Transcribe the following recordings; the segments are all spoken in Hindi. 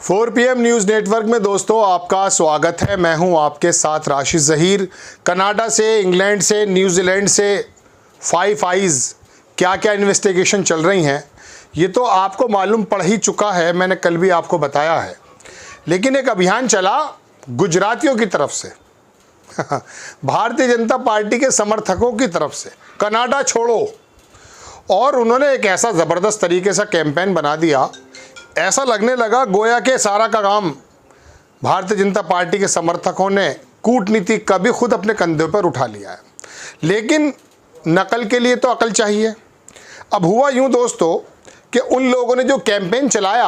4 PM न्यूज़ नेटवर्क में दोस्तों आपका स्वागत है। मैं हूं आपके साथ राशिद ज़हीर। कनाडा से, इंग्लैंड से, न्यूजीलैंड से फाइव आइज़ क्या क्या इन्वेस्टिगेशन चल रही हैं ये तो आपको मालूम पड़ ही चुका है, मैंने कल भी आपको बताया है। लेकिन एक अभियान चला गुजरातियों की तरफ से भारतीय जनता पार्टी के समर्थकों की तरफ से, कनाडा छोड़ो। और उन्होंने एक ऐसा ज़बरदस्त तरीके से कैंपेन बना दिया, ऐसा लगने लगा गोया के सारा का काम भारतीय जनता पार्टी के समर्थकों ने कूटनीति का भी खुद अपने कंधे पर उठा लिया है। लेकिन नकल के लिए तो अकल चाहिए। अब हुआ यूं दोस्तों कि उन लोगों ने जो कैंपेन चलाया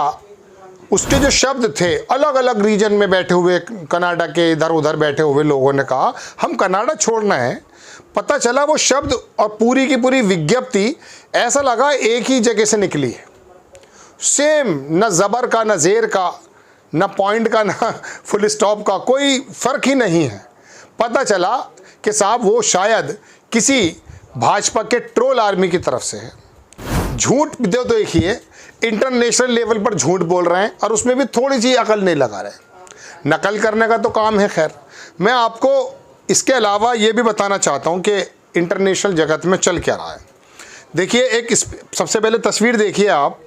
उसके जो शब्द थे, अलग अलग रीजन में बैठे हुए कनाडा के इधर उधर बैठे हुए लोगों ने कहा हम कनाडा छोड़ना है। पता चला वो शब्द और पूरी की पूरी विज्ञप्ति ऐसा लगा एक ही जगह से निकली है, सेम, न ज़बर का, न ज़ेर का, न पॉइंट का, न फुल स्टॉप का, कोई फ़र्क ही नहीं है। पता चला कि साहब वो शायद किसी भाजपा के ट्रोल आर्मी की तरफ से है। झूठ तो देखिए, इंटरनेशनल लेवल पर झूठ बोल रहे हैं और उसमें भी थोड़ी सी अकल नहीं लगा रहे। नकल करने का तो काम है। खैर, मैं आपको इसके अलावा ये भी बताना चाहता हूँ कि इंटरनेशनल जगत में चल क्या रहा है। देखिए, एक सबसे पहले तस्वीर देखिए आप,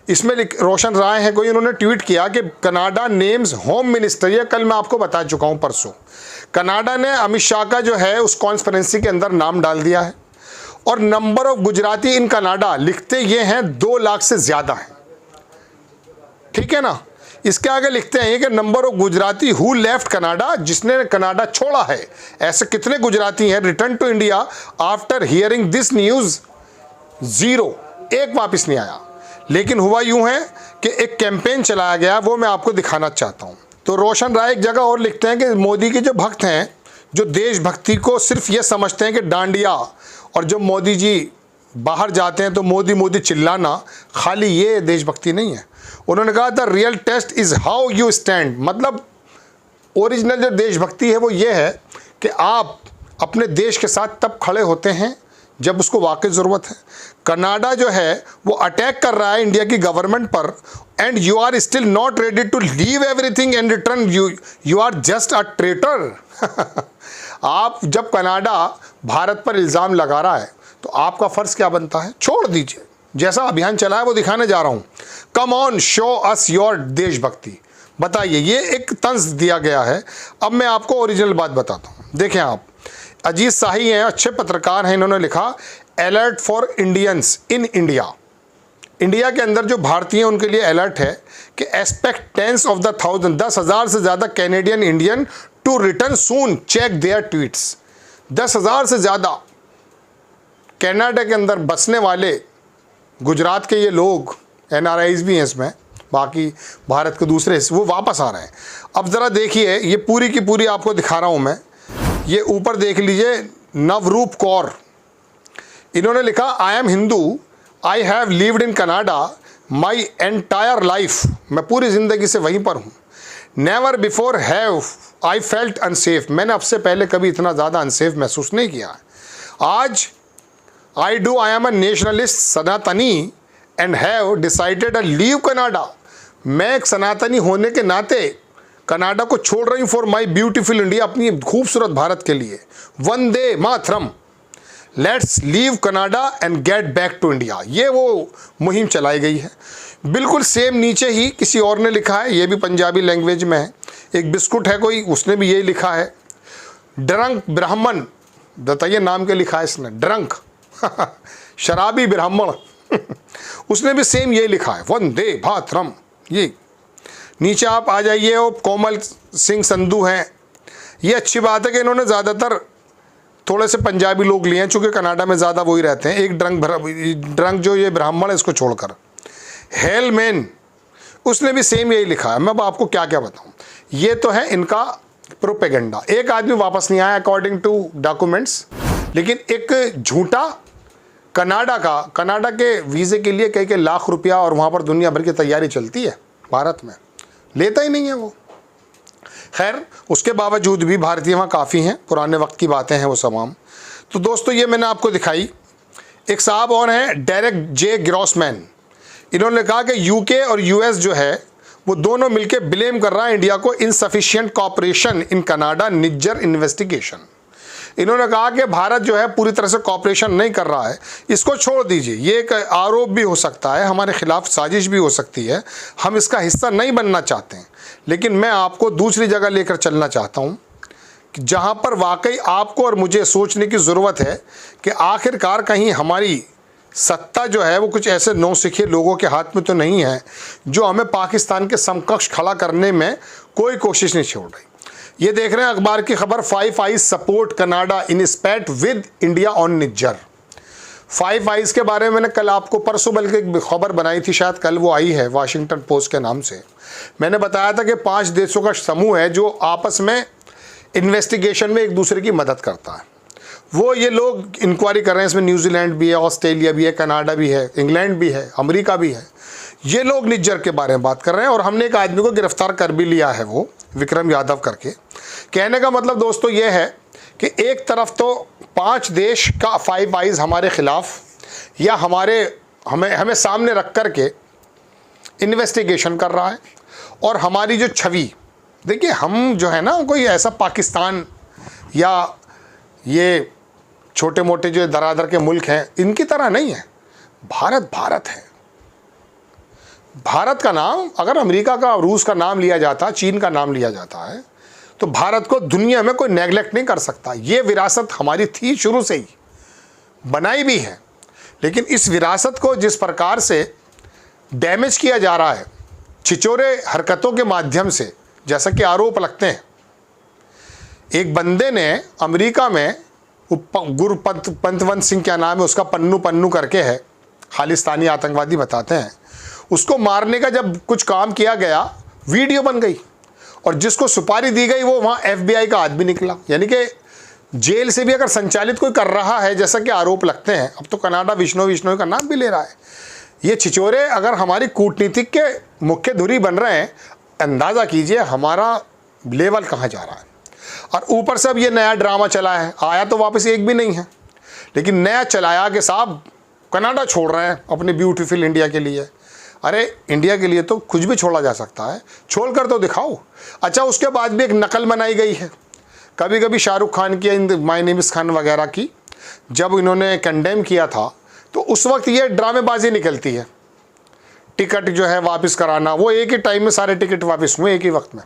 इसमें रोशन राय है कोई, उन्होंने ट्वीट किया कि कनाडा नेम्स होम मिनिस्टर। ये कल मैं आपको बता चुका हूँ परसों। कनाडा ने अमित शाह का जो है उस कॉन्फ्रेंसी के अंदर नाम डाल दिया है और number of Gujarati in Canada लिखते ये हैं 2 लाख से ज़्यादा है। ठीक है ना। इसके आगे लिखते हैं कि number of Gujarati who left Canada, जिसने कनाडा छोड़ा है। ऐसे कितने गुजराती हैं return to India after hearing this news? 0, एक वापस नहीं आया। लेकिन हुआ यूं है कि एक कैंपेन चलाया गया, वो मैं आपको दिखाना चाहता हूं। तो रोशन राय एक जगह और लिखते हैं कि मोदी के जो भक्त हैं, जो देशभक्ति को सिर्फ ये समझते हैं कि डांडिया, और जो मोदी जी बाहर जाते हैं तो मोदी मोदी चिल्लाना, खाली ये देशभक्ति नहीं है। उन्होंने कहा the real test is how you stand. मतलब ओरिजिनल जो देशभक्ति है वो ये है कि आप अपने देश के साथ तब खड़े होते हैं जब उसको वाकई ज़रूरत है। कनाडा जो है वो अटैक कर रहा है इंडिया की गवर्नमेंट पर, and you are still not ready to leave everything and return, you are just a traitor. आप जब कनाडा भारत पर इल्ज़ाम लगा रहा है तो आपका फ़र्ज़ क्या बनता है? छोड़ दीजिए। जैसा अभियान चला है वो दिखाने जा रहा हूँ। Come on, show us your देशभक्ति। बताइए, ये एक तंज दिया गया है। अब मैं आपको ओरिजिनल बात बताता हूँ। देखें आप, अजीत शाही हैं, अच्छे पत्रकार हैं, इन्होंने लिखा alert for Indians in India. India के अंदर जो भारतीय हैं उनके लिए अलर्ट है कि expect tens of the thousand, 10,000 से ज़्यादा Canadian Indian to return soon, check their tweets. 10,000 से ज़्यादा कनाडा के अंदर बसने वाले गुजरात के ये लोग, NRIs भी हैं इसमें, बाकी भारत के दूसरे हिस्से, वो वापस आ रहे हैं। अब ज़रा देखिए, ये पूरी की पूरी आपको दिखा रहा हूँ मैं। ये ऊपर देख लीजिए, नवरूप कौर, इन्होंने लिखा I am Hindu, I have lived in Canada my entire life. मैं पूरी ज़िंदगी से वहीं पर हूँ। Never before have I felt unsafe. मैंने अब से पहले कभी इतना ज़्यादा अनसेफ महसूस नहीं किया है। आज आई एम अ नेशनलिस्ट सनातनी and have decided a leave Canada. मैं एक सनातनी होने के नाते कनाडा को छोड़ रही हूँ फॉर माई ब्यूटीफुल इंडिया, अपनी खूबसूरत भारत के लिए। वंदे मातरम, let's leave Canada and get back to India. ये वो मुहिम चलाई गई है। बिल्कुल सेम नीचे ही किसी और ने लिखा है, ये भी पंजाबी लैंग्वेज में है। एक बिस्कुट है कोई, उसने भी यही लिखा है, ड्रंक ब्राह्मण। बताइए नाम क्या लिखा है इसने, ड्रंक शराबी ब्राह्मण। उसने भी सेम यही लिखा है, वंदे मातरम। ये नीचे आप आ जाइए, वो कोमल सिंह संधू हैं। ये अच्छी बात है कि इन्होंने ज़्यादातर थोड़े से पंजाबी लोग लिए हैं, चूँकि कनाडा में ज़्यादा वही रहते हैं। एक ड्रंक जो ये ब्राह्मण है इसको छोड़कर, हेल मैन, उसने भी सेम यही लिखा है। मैं अब आपको क्या क्या बताऊँ। ये तो है इनका प्रोपेगेंडा। एक आदमी वापस नहीं आया अकॉर्डिंग टू डॉक्यूमेंट्स, लेकिन एक झूठा कनाडा के वीज़े के लिए कई लाख रुपया, और वहाँ पर दुनिया भर की तैयारी चलती है, भारत में लेता ही नहीं है वो। खैर, उसके बावजूद भी भारतीय वहाँ काफ़ी हैं, पुराने वक्त की बातें हैं वो तमाम। तो दोस्तों, ये मैंने आपको दिखाई। एक साहब और हैं, डेरेक जे ग्रॉसमैन। इन्होंने कहा कि यूके और यूएस जो है वो दोनों मिलकर ब्लेम कर रहा है इंडिया को insufficient cooperation in Canada Nijjar investigation. इन्होंने कहा कि भारत जो है पूरी तरह से कॉपरेशन नहीं कर रहा है, इसको छोड़ दीजिए। ये एक आरोप भी हो सकता है, हमारे खिलाफ साजिश भी हो सकती है, हम इसका हिस्सा नहीं बनना चाहते हैं। लेकिन मैं आपको दूसरी जगह लेकर चलना चाहता हूँ जहाँ पर वाकई आपको और मुझे सोचने की ज़रूरत है कि आखिरकार कहीं हमारी सत्ता जो है वो कुछ ऐसे नौसिखे लोगों के हाथ में तो नहीं है जो हमें पाकिस्तान के समकक्ष खड़ा करने में कोई कोशिश नहीं छोड़ रही। ये देख रहे हैं अखबार की खबर, five eyes support Canada in स्पैट with India on Nijjar. Five eyes के बारे में मैंने कल आपको परसों बल्कि एक खबर बनाई थी, शायद कल वो आई है वाशिंगटन पोस्ट के नाम से। मैंने बताया था कि 5 देशों का समूह है जो आपस में इन्वेस्टिगेशन में एक दूसरे की मदद करता है। वो ये लोग इंक्वायरी कर रहे हैं, इसमें न्यूजीलैंड भी है, ऑस्ट्रेलिया भी है, कनाडा भी है, इंग्लैंड भी है, अमेरिका भी है। ये लोग निज्जर के बारे में बात कर रहे हैं और हमने एक आदमी को गिरफ्तार कर भी लिया है, वो विक्रम यादव करके। कहने का मतलब दोस्तों ये है कि एक तरफ तो 5 देश का फाइव आइज हमारे खिलाफ या हमें सामने रख कर के इन्वेस्टिगेशन कर रहा है, और हमारी जो छवि देखिए, हम जो है ना कोई ऐसा पाकिस्तान या ये छोटे मोटे जो दरादर के मुल्क हैं इनकी तरह नहीं है। भारत भारत है। भारत का नाम अगर अमेरिका का, रूस का नाम लिया जाता, चीन का नाम लिया जाता है तो भारत को दुनिया में कोई नेगलेक्ट नहीं कर सकता। ये विरासत हमारी थी, शुरू से ही बनाई भी है। लेकिन इस विरासत को जिस प्रकार से डैमेज किया जा रहा है छिचोरे हरकतों के माध्यम से, जैसा कि आरोप लगते हैं, एक बंदे ने अमेरिका में गुरु पंतवंत सिंह, क्या नाम है उसका, पन्नू करके है, खालिस्तानी आतंकवादी बताते हैं, उसको मारने का जब कुछ काम किया गया वीडियो बन गई और जिसको सुपारी दी गई वो वहाँ FBI का आदमी निकला। यानी कि जेल से भी अगर संचालित कोई कर रहा है जैसा कि आरोप लगते हैं। अब तो कनाडा विष्णु का नाम भी ले रहा है। ये छिचोरे अगर हमारी कूटनीतिक के मुख्य धुरी बन रहे हैं, अंदाज़ा कीजिए हमारा लेवल कहाँ जा रहा है। और ऊपर से अब ये नया ड्रामा चला है, आया तो वापस एक भी नहीं है, लेकिन नया चलाया कि साहब कनाडा छोड़ रहे हैं अपने ब्यूटीफुल इंडिया के लिए। अरे इंडिया के लिए तो कुछ भी छोड़ा जा सकता है, छोड़ कर तो दिखाओ। अच्छा, उसके बाद भी एक नकल बनाई गई है कभी कभी शाहरुख खान की, माय नेम इज़ खान वगैरह की। जब इन्होंने कंडेम किया था तो उस वक्त ये ड्रामेबाजी निकलती है, टिकट जो है वापस कराना, वो एक ही टाइम में सारे टिकट वापस हुए एक ही वक्त में।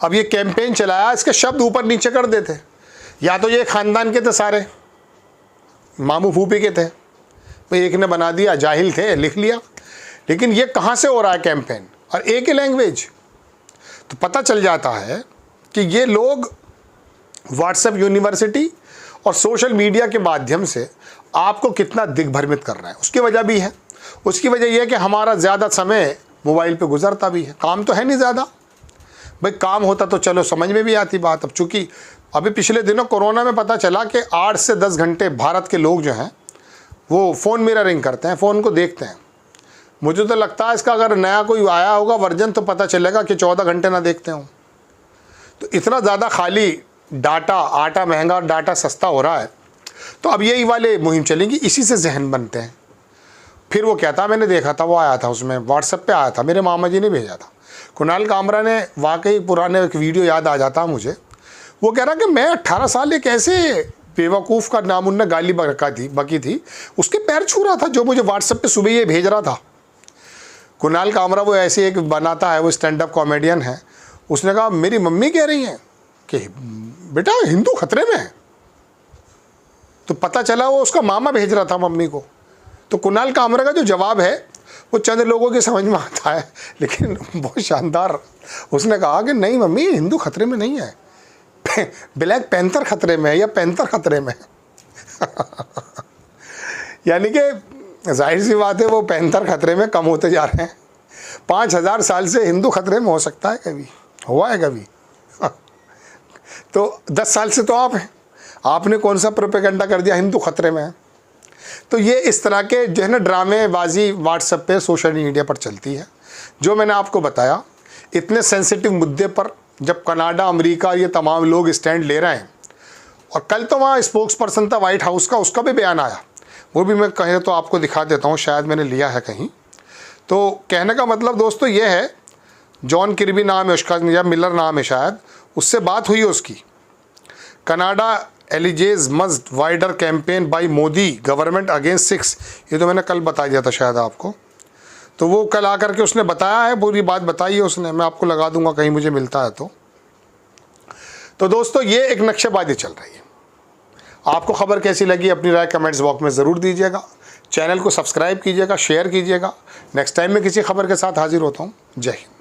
अब ये कैंपेन चलाया, इसके शब्द ऊपर नीचे कर देते, या तो ये खानदान के थे सारे, मामू फूफी के थे, भाई एक ने बना दिया, जाहिल थे, लिख लिया। लेकिन ये कहाँ से हो रहा है कैंपेन, और एक ही लैंग्वेज, तो पता चल जाता है कि ये लोग व्हाट्सएप यूनिवर्सिटी और सोशल मीडिया के माध्यम से आपको कितना दिग्भ्रमित कर रहे हैं। उसकी वजह भी है, उसकी वजह यह है कि हमारा ज़्यादा समय मोबाइल पे गुजरता भी है। काम तो है नहीं ज़्यादा, भाई काम होता तो चलो समझ में भी आती बात। अब चूँकि अभी पिछले दिनों कोरोना में पता चला कि 8 से 10 घंटे भारत के लोग जो हैं वो फ़ोन मिररिंग करते हैं, फ़ोन को देखते हैं। मुझे तो लगता है इसका अगर नया कोई आया होगा वर्जन तो पता चलेगा कि 14 घंटे ना देखते हों। तो इतना ज़्यादा खाली डाटा, आटा महंगा और डाटा सस्ता हो रहा है। तो अब यही वाले मुहिम चलेंगी, इसी से जहन बनते हैं। फिर वो क्या था, मैंने देखा था, वो आया था, उसमें व्हाट्सएप पे आया था, मेरे मामा जी ने भेजा था, कुणाल कामरा ने। वाकई पुराने एक वीडियो याद आ जाता मुझे। वो कह रहा कि मैं 18 साल एक ऐसे बेवकूफ़ का नाम उनने गाली बकी थी, उसके पैर छू रहा था जो मुझे व्हाट्सएप पे सुबह ये भेज रहा था। कुणाल कामरा वो ऐसे एक बनाता है, वो स्टैंड अप कॉमेडियन है। उसने कहा मेरी मम्मी कह रही हैं कि बेटा हिंदू खतरे में है। तो पता चला वो उसका मामा भेज रहा था मम्मी को। तो कुणाल कामरा का जो जवाब है वो चंद लोगों की समझ में आता है, लेकिन बहुत शानदार। उसने कहा कि नहीं मम्मी, हिंदू खतरे में नहीं है, ब्लैक पैंथर खतरे में है, या पैंथर खतरे में है। यानी कि जाहिर सी बात है वो पैंथर खतरे में कम होते जा रहे हैं। 5000 साल से हिंदू खतरे में हो सकता है, कभी हुआ है कभी? तो 10 साल से तो आप हैं, आपने कौन सा प्रोपेगेंडा कर दिया हिंदू खतरे में है। तो ये इस तरह के जो है ना ड्रामेबाजी व्हाट्सएप पे, सोशल मीडिया पर चलती है। जो मैंने आपको बताया, इतने सेंसिटिव मुद्दे पर जब कनाडा, अमेरिका, ये तमाम लोग स्टैंड ले रहे हैं, और कल तो वहाँ स्पोक्स पर्सन था वाइट हाउस का, उसका भी बयान आया, वो भी मैं कहें तो आपको दिखा देता हूँ, शायद मैंने लिया है कहीं। तो कहने का मतलब दोस्तों ये है, जॉन किर्बी नाम है उसका या मिलर नाम है शायद, उससे बात हुई है उसकी। Canada alleges must wider campaign by Modi government against 6, ये तो मैंने कल बता दिया था शायद आपको। तो वो कल आकर के उसने बताया है, पूरी बात बताई है उसने, मैं आपको लगा दूंगा कहीं मुझे मिलता है तो दोस्तों ये एक नक्शेबाजी चल रही है। आपको खबर कैसी लगी अपनी राय कमेंट्स बॉक्स में ज़रूर दीजिएगा। चैनल को सब्सक्राइब कीजिएगा, शेयर कीजिएगा। नेक्स्ट टाइम मैं किसी खबर के साथ हाजिर होता हूँ। जय हिंद।